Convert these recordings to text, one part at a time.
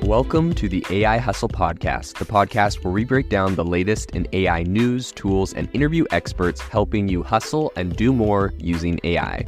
Welcome to the AI Hustle Podcast, the podcast where we break down the latest in AI news, tools, and interview experts helping you hustle and do more using AI.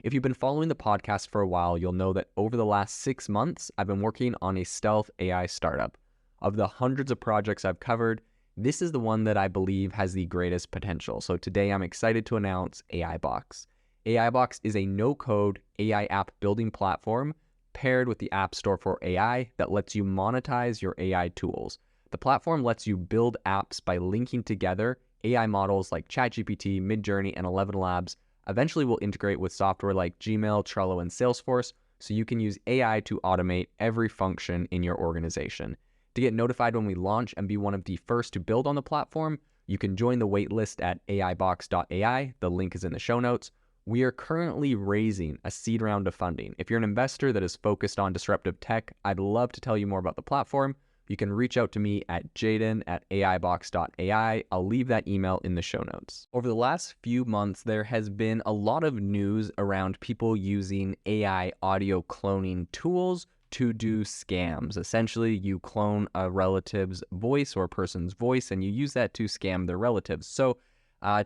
If you've been following the podcast for a while, you'll know that over the last 6 months, I've been working on a stealth AI startup. Of the hundreds of projects I've covered, this is the one that I believe has the greatest potential. So today I'm excited to announce AIBox. AIBox is a no-code AI app building platform paired with the App Store for AI that lets you monetize your AI tools. The platform lets you build apps by linking together AI models like ChatGPT, Midjourney, and 11 Labs. Eventually will integrate with software like Gmail, Trello, and Salesforce, so you can use AI to automate every function in your organization. To get notified when we launch and be one of the first to build on the platform, you can join the waitlist at aibox.ai. The link is in the show notes. We are currently raising a seed round of funding. If you're an investor that is focused on disruptive tech, I'd love to tell you more about the platform. You can reach out to me at jaden@aibox.ai. I'll leave that email in the show notes. Over the last few months, there has been a lot of news around people using AI audio cloning tools to do scams. Essentially, you clone a relative's voice or a person's voice, and you use that to scam their relatives. So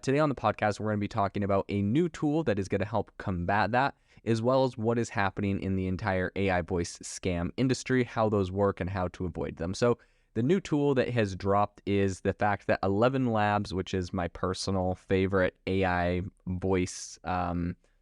today on the podcast, we're going to be talking about a new tool that is going to help combat that, as well as what is happening in the entire AI voice scam industry, how those work, and how to avoid them. So the new tool that has dropped is the fact that 11 Labs, which is my personal favorite AI voice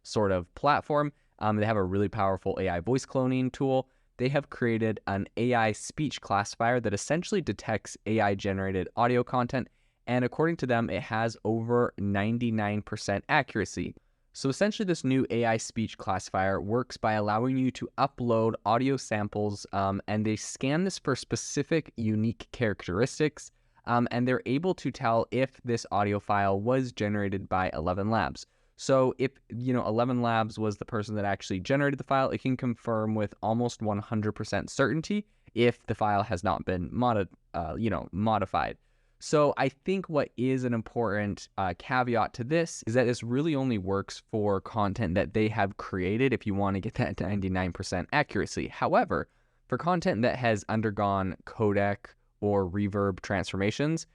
sort of platform, they have a really powerful AI voice cloning tool. They have created an AI speech classifier that essentially detects AI-generated audio content, and according to them, it has over 99% accuracy. So essentially, this new AI speech classifier works by allowing you to upload audio samples, and they scan this for specific unique characteristics, and they're able to tell if this audio file was generated by 11 Labs. So if 11 Labs was the person that actually generated the file, it can confirm with almost 100% certainty if the file has not been modified. So I think what is an important caveat to this is that this really only works for content that they have created if you want to get that 99% accuracy. However, for content that has undergone codec or reverb transformations,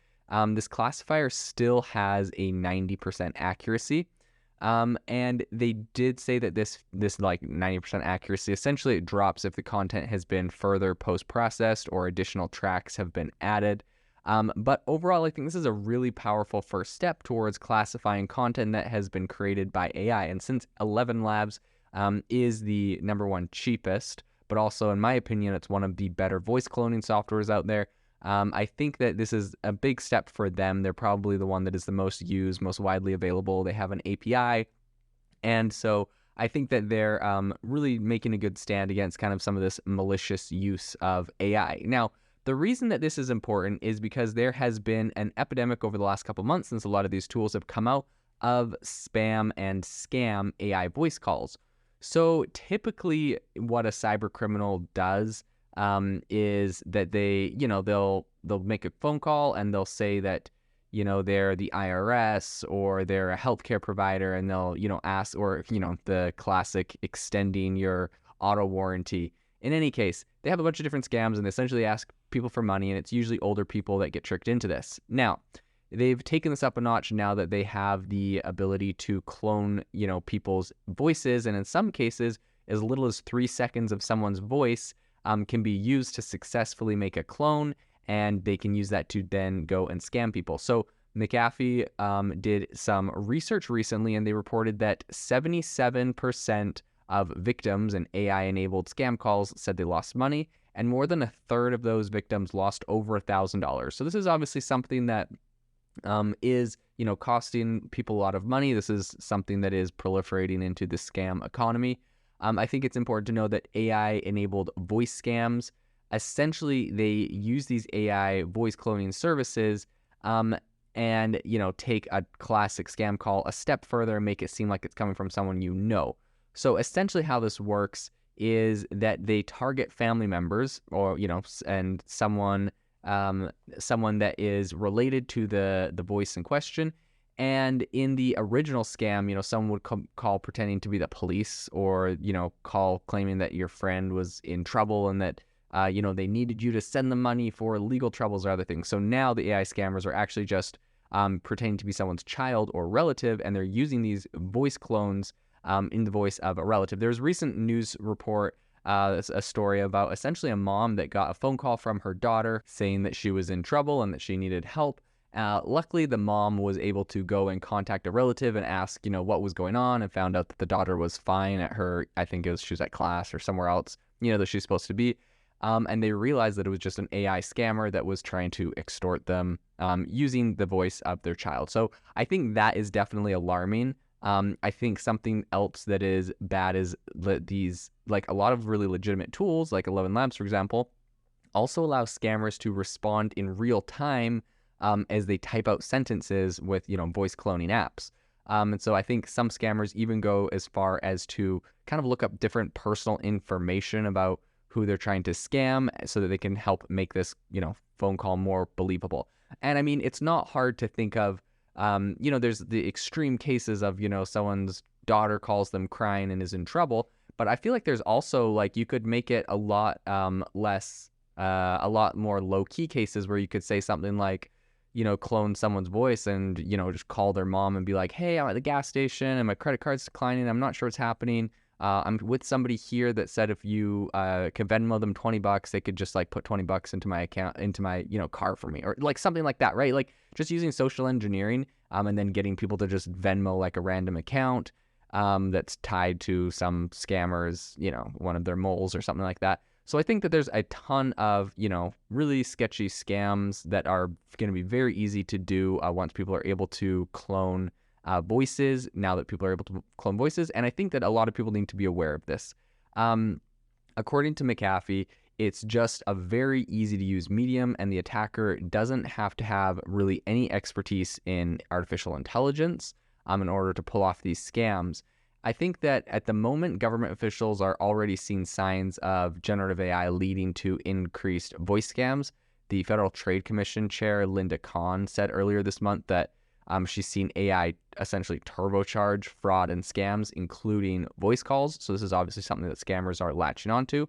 this classifier still has a 90% accuracy. And they did say that this like 90% accuracy, essentially it drops if the content has been further post-processed or additional tracks have been added. But overall, I think this is a really powerful first step towards classifying content that has been created by AI. And since 11 Labs is the number one cheapest, but also, in my opinion, it's one of the better voice cloning softwares out there, I think that this is a big step for them. They're probably the one that is the most used, most widely available. They have an API. And so I think that they're really making a good stand against kind of some of this malicious use of AI. Now, the reason that this is important is because there has been an epidemic over the last couple months since a lot of these tools have come out of spam and scam AI voice calls. So typically what a cyber criminal does is that they'll make a phone call and they'll say that, they're the IRS or they're a healthcare provider, and they'll, ask, or, the classic extending your auto warranty. In any case, they have a bunch of different scams and they essentially ask people for money, and it's usually older people that get tricked into this. Now, they've taken this up a notch now that they have the ability to clone, people's voices, and in some cases, as little as 3 seconds of someone's voice can be used to successfully make a clone, and they can use that to then go and scam people. So McAfee did some research recently, and they reported that 77% of victims in AI-enabled scam calls said they lost money, and more than a third of those victims lost over $1,000. So this is obviously something that is, costing people a lot of money. This is something that is proliferating into the scam economy. I think it's important to know that AI-enabled voice scams, essentially they use these AI voice cloning services and, take a classic scam call a step further and make it seem like it's coming from someone you know. So essentially how this works is that they target family members or, and someone that is related to the voice in question, And in the original scam, someone would call pretending to be the police, or, call claiming that your friend was in trouble and that, they needed you to send them money for legal troubles or other things. So now the AI scammers are actually just pretending to be someone's child or relative, and they're using these voice clones in the voice of a relative. There's a recent news report, a story about essentially a mom that got a phone call from her daughter saying that she was in trouble and that she needed help. Luckily, the mom was able to go and contact a relative and ask, what was going on, and found out that the daughter was fine at her, I think she was at class or somewhere else, that she's supposed to be. And they realized that it was just an AI scammer that was trying to extort them using the voice of their child. So I think that is definitely alarming. I think something else that is bad is that these, like a lot of really legitimate tools, like 11 Labs, for example, also allow scammers to respond in real time as they type out sentences with, voice cloning apps. And so I think some scammers even go as far as to kind of look up different personal information about who they're trying to scam so that they can help make this, phone call more believable. And I mean, it's not hard to think of, there's the extreme cases of, someone's daughter calls them crying and is in trouble. But I feel like there's also, like, you could make it a lot less, a lot more low-key cases where you could say something like, clone someone's voice and, just call their mom and be like, hey, I'm at the gas station and my credit card's declining. I'm not sure what's happening. I'm with somebody here that said if you can Venmo them $20, they could just like put $20 into my account, into my, car for me, or like something like that, right? Like just using social engineering and then getting people to just Venmo like a random account that's tied to some scammers, one of their moles or something like that. So I think that there's a ton of, really sketchy scams that are going to be very easy to do once people are able to clone voices, now that people are able to clone voices. And I think that a lot of people need to be aware of this. According to McAfee, it's just a very easy to use medium, and the attacker doesn't have to have really any expertise in artificial intelligence in order to pull off these scams. I think that at the moment, government officials are already seeing signs of generative AI leading to increased voice scams. The Federal Trade Commission chair, Linda Kahn, said earlier this month that she's seen AI essentially turbocharge fraud and scams, including voice calls. So this is obviously something that scammers are latching onto.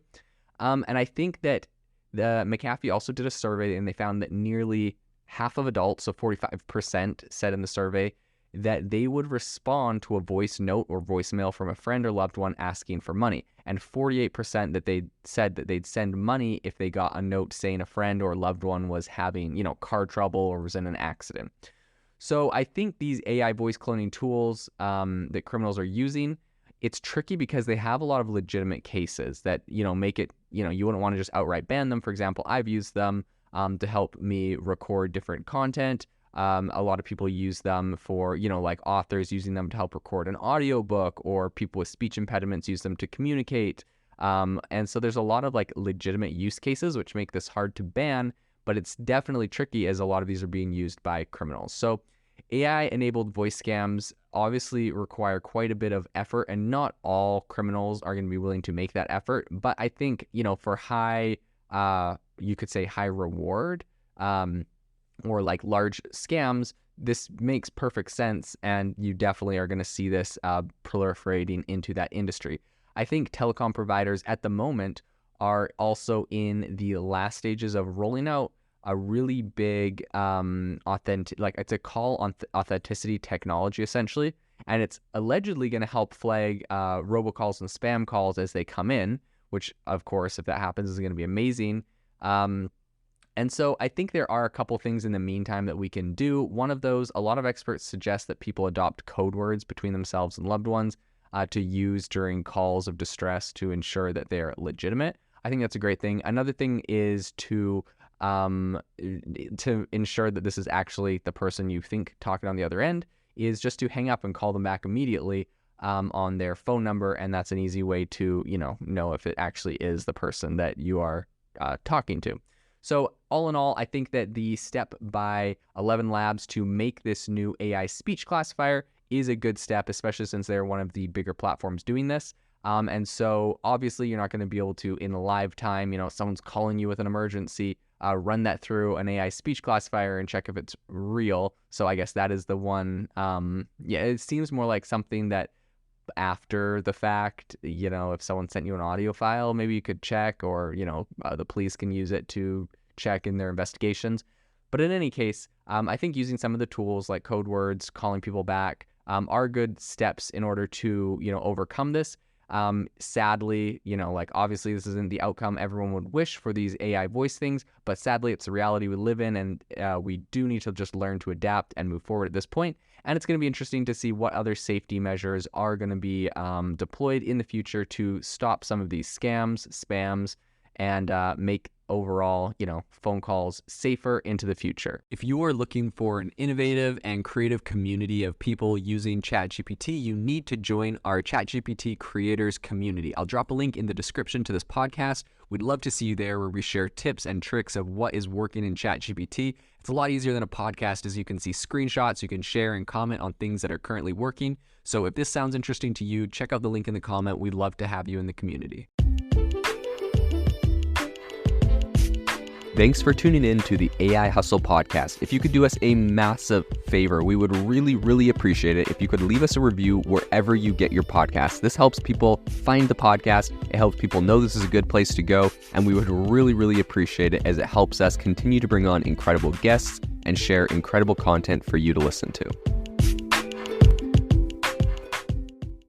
And I think that the McAfee also did a survey, and they found that nearly half of adults, so 45%, said in the survey that they would respond to a voice note or voicemail from a friend or loved one asking for money. And 48% that they said that they'd send money if they got a note saying a friend or loved one was having, car trouble or was in an accident. So I think these AI voice cloning tools that criminals are using, it's tricky because they have a lot of legitimate cases that, make it, you wouldn't want to just outright ban them. For example, I've used them to help me record different content. A lot of people use them for, like authors using them to help record an audiobook, or people with speech impediments use them to communicate. And so there's a lot of like legitimate use cases, which make this hard to ban, but it's definitely tricky as a lot of these are being used by criminals. So AI-enabled voice scams obviously require quite a bit of effort, and not all criminals are going to be willing to make that effort. But I think, for high, you could say high reward, or like large scams, this makes perfect sense, and you definitely are going to see this proliferating into that industry. I think telecom providers at the moment are also in the last stages of rolling out a really big it's a call on authenticity technology, essentially, and it's allegedly going to help flag robocalls and spam calls as they come in, which of course, if that happens, is going to be amazing. And so I think there are a couple things in the meantime that we can do. One of those, a lot of experts suggest that people adopt code words between themselves and loved ones to use during calls of distress to ensure that they're legitimate. I think that's a great thing. Another thing is to ensure that this is actually the person you think talking on the other end, is just to hang up and call them back immediately on their phone number. And that's an easy way to, know if it actually is the person that you are talking to. So all in all, I think that the step by 11 Labs to make this new AI speech classifier is a good step, especially since they're one of the bigger platforms doing this. And so obviously you're not going to be able to, in live time, someone's calling you with an emergency, run that through an AI speech classifier and check if it's real. So I guess that is the one. It seems more like something that after the fact, if someone sent you an audio file, maybe you could check, or, the police can use it to check in their investigations. But in any case, I think using some of the tools like code words, calling people back, are good steps in order to, overcome this. Sadly, obviously this isn't the outcome everyone would wish for these AI voice things, but sadly it's the reality we live in, and we do need to just learn to adapt and move forward at this point. And it's going to be interesting to see what other safety measures are going to be deployed in the future to stop some of these scams, spams, and make overall, phone calls safer into the future. If you are looking for an innovative and creative community of people using ChatGPT, you need to join our ChatGPT creators community. I'll drop a link in the description to this podcast. We'd love to see you there, where we share tips and tricks of what is working in ChatGPT. It's a lot easier than a podcast, as you can see screenshots, you can share and comment on things that are currently working. So if this sounds interesting to you, check out the link in the comment. We'd love to have you in the community. Thanks for tuning in to the AI Hustle podcast. If you could do us a massive favor, we would really, really appreciate it if you could leave us a review wherever you get your podcasts. This helps people find the podcast. It helps people know this is a good place to go. And we would really, really appreciate it, as it helps us continue to bring on incredible guests and share incredible content for you to listen to.